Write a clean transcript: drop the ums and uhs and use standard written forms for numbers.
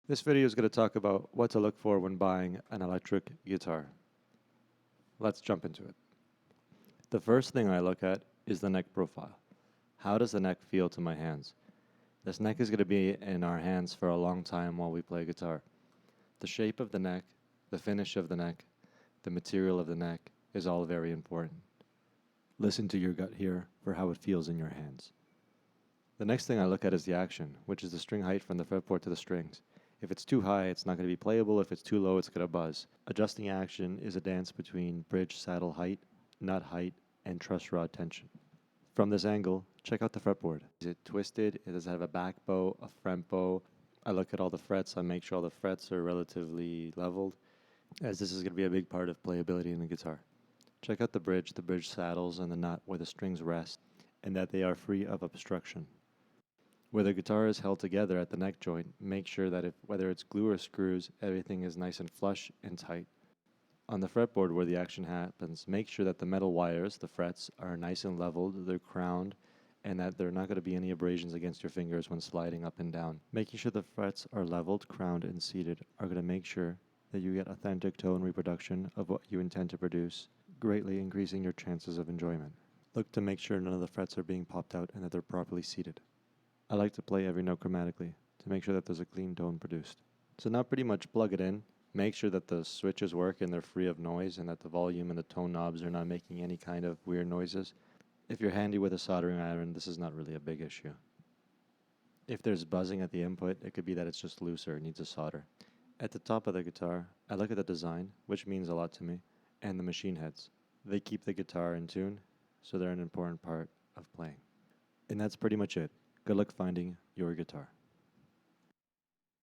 This video is going to talk about what to look for when buying an electric guitar. Let's jump into it. The first thing I look at is the neck profile. How does the neck feel to my hands? This neck is going to be in our hands for a long time while we play guitar. The shape of the neck, the finish of the neck, the material of the neck is all very important. Listen to your gut here for how it feels in your hands. The next thing I look at is the action, which is the string height from the fretboard to the strings. If it's too high, it's not going to be playable. If it's too low, it's going to buzz. Adjusting action is a dance between bridge saddle height, nut height, and truss rod tension. From this angle, check out the fretboard. Is it twisted? Does it have a back bow, a front bow? I look at all the frets. I make sure all the frets are relatively leveled, as this is going to be a big part of playability in the guitar. Check out the bridge saddles, and the nut where the strings rest, and that they are free of obstruction. Where the guitar is held together at the neck joint, make sure that whether it's glue or screws, everything is nice and flush and tight. On the fretboard where the action happens, make sure that the metal wires, the frets, are nice and leveled, they're crowned, and that there are not going to be any abrasions against your fingers when sliding up and down. Making sure the frets are leveled, crowned, and seated are going to make sure that you get authentic tone reproduction of what you intend to produce, greatly increasing your chances of enjoyment. Look to make sure none of the frets are being popped out and that they're properly seated. I like to play every note chromatically to make sure that there's a clean tone produced. So now pretty much plug it in, make sure that the switches work and they're free of noise and that the volume and the tone knobs are not making any kind of weird noises. If you're handy with a soldering iron, this is not really a big issue. If there's buzzing at the input, it could be that it's just loose or it needs a solder. At the top of the guitar, I look at the design, which means a lot to me, and the machine heads. They keep the guitar in tune, so they're an important part of playing. And that's pretty much it. Good luck finding your guitar.